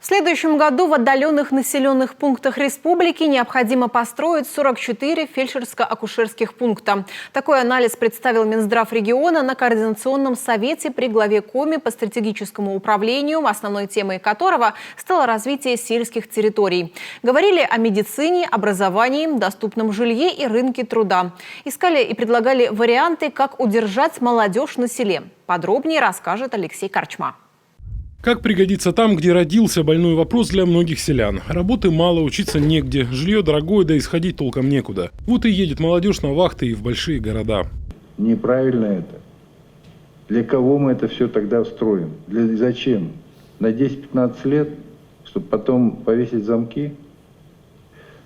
В следующем году в отдаленных населенных пунктах республики необходимо построить 44 фельдшерско-акушерских пункта. Такой анализ представил Минздрав региона на Координационном совете при главе Коми по стратегическому управлению, основной темой которого стало развитие сельских территорий. Говорили о медицине, образовании, доступном жилье и рынке труда. Искали и предлагали варианты, как удержать молодежь на селе. Подробнее расскажет Алексей Корчма. Как пригодится там, где родился, больной вопрос для многих селян. Работы мало, учиться негде, жилье дорогое, да и сходить толком некуда. Вот и едет молодежь на вахты и в большие города. Неправильно это. Для кого мы это все тогда строим? Зачем? На 10-15 лет, чтобы потом повесить замки?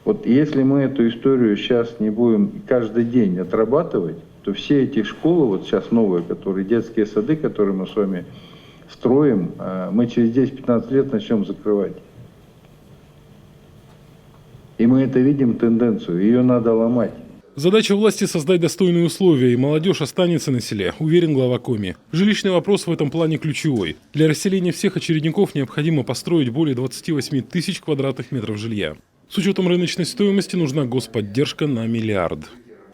Вот если мы эту историю сейчас не будем каждый день отрабатывать, то все эти школы, вот сейчас новые, которые детские сады, которые мы с вами строим, мы через 10-15 лет начнем закрывать. И мы это видим тенденцию, ее надо ломать. Задача власти – создать достойные условия, и молодежь останется на селе, уверен глава Коми. Жилищный вопрос в этом плане ключевой. Для расселения всех очередников необходимо построить более 28 тысяч квадратных метров жилья. С учетом рыночной стоимости нужна господдержка на миллиард.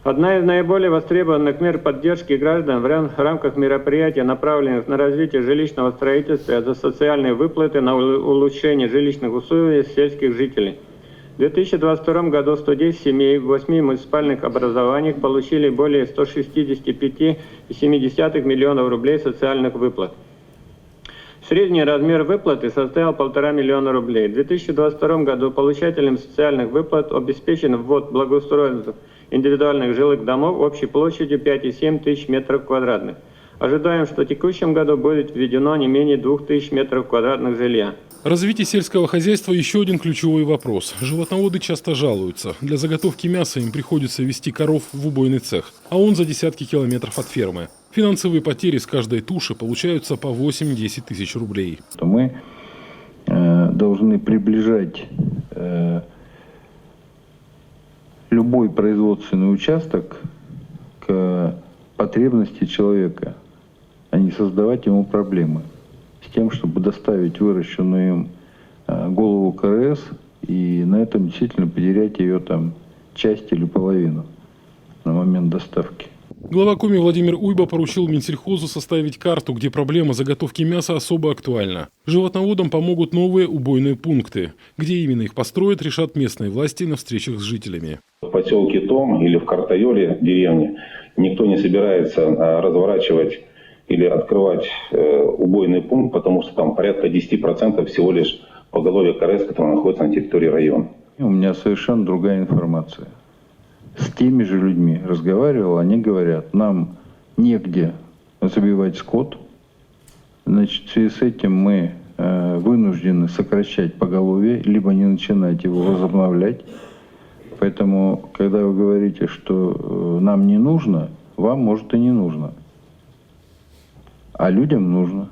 Одна из наиболее востребованных мер поддержки граждан в рамках мероприятий, направленных на развитие жилищного строительства, это социальные выплаты на улучшение жилищных условий сельских жителей. В 2022 году 110 семей в 8 муниципальных образованиях получили более 165,7 миллионов рублей социальных выплат. Средний размер выплаты составил 1,5 миллиона рублей. В 2022 году получателям социальных выплат обеспечен ввод благоустроенных индивидуальных жилых домов общей площадью 5,7 тысяч метров квадратных. Ожидаем, что в текущем году будет введено не менее 2000 метров квадратных жилья. Развитие сельского хозяйства – еще один ключевой вопрос. Животноводы часто жалуются. Для заготовки мяса им приходится везти коров в убойный цех, а он за десятки километров от фермы. Финансовые потери с каждой туши получаются по 8-10 тысяч рублей. Мы должны приближать любой производственный участок к потребности человека, а не создавать ему проблемы. С тем, чтобы доставить выращенную им голову КРС и на этом действительно потерять ее там часть или половину на момент доставки. Глава Коми Владимир Уйба поручил Минсельхозу составить карту, где проблема заготовки мяса особо актуальна. Животноводам помогут новые убойные пункты. Где именно их построят, решат местные власти на встречах с жителями. В поселке Том или в Картайоле, деревне, никто не собирается разворачивать или открывать убойный пункт, потому что там порядка 10% всего лишь поголовья КРС, которое находится на территории района. У меня совершенно другая информация. С теми же людьми разговаривал, они говорят, нам негде забивать скот. Значит, в связи с этим мы вынуждены сокращать поголовье, либо не начинать его возобновлять. Поэтому, когда вы говорите, что нам не нужно, вам, может, и не нужно. А людям нужно.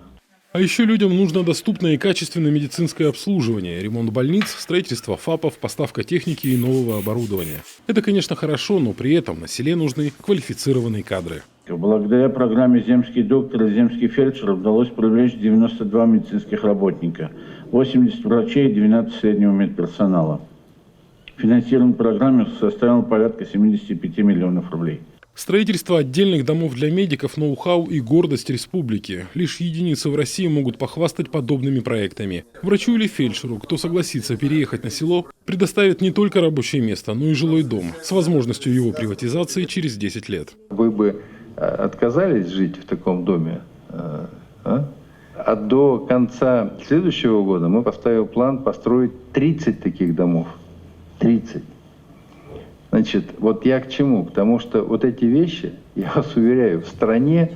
А еще людям нужно доступное и качественное медицинское обслуживание, ремонт больниц, строительство ФАПов, поставка техники и нового оборудования. Это, конечно, хорошо, но при этом на селе нужны квалифицированные кадры. Благодаря программе «Земский доктор» и «Земский фельдшер» удалось привлечь 92 медицинских работника, 80 врачей и 12 среднего медперсонала. Финансирование программы составило порядка 75 миллионов рублей. Строительство отдельных домов для медиков – ноу-хау и гордость республики. Лишь единицы в России могут похвастать подобными проектами. Врачу или фельдшеру, кто согласится переехать на село, предоставит не только рабочее место, но и жилой дом с возможностью его приватизации через 10 лет. Вы бы отказались жить в таком доме? А до конца следующего года мы поставили план построить 30 таких домов. 30. Значит, вот я к чему? Потому что вот эти вещи, я вас уверяю, в стране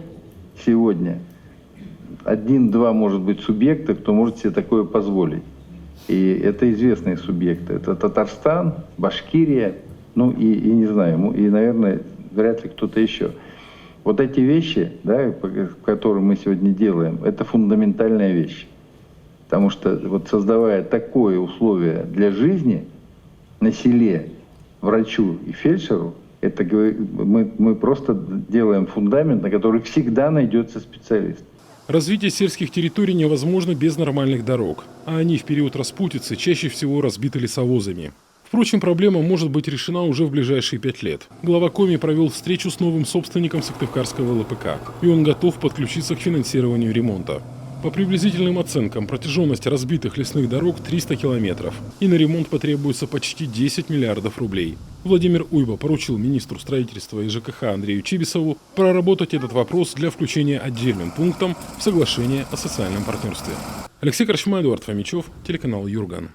сегодня 1-2, может быть, субъекта, кто может себе такое позволить. И это известные субъекты. Это Татарстан, Башкирия, ну и не знаю, и, наверное, вряд ли кто-то еще. Вот эти вещи, да, которые мы сегодня делаем, это фундаментальная вещь. Потому что вот создавая такое условие для жизни на селе, врачу и фельдшеру, это мы просто делаем фундамент, на который всегда найдется специалист. Развитие сельских территорий невозможно без нормальных дорог, а они в период распутицы чаще всего разбиты лесовозами. Впрочем, проблема может быть решена уже в ближайшие 5 лет. Глава Коми провел встречу с новым собственником Сыктывкарского ЛПК, и он готов подключиться к финансированию ремонта. По приблизительным оценкам, протяженность разбитых лесных дорог 300 километров, и на ремонт потребуется почти 10 миллиардов рублей. Владимир Уйба поручил министру строительства и ЖКХ Андрею Чибисову проработать этот вопрос для включения отдельным пунктом в соглашение о социальном партнерстве. Алексей Корчма, Эдуард Фомичев, телеканал Юрган.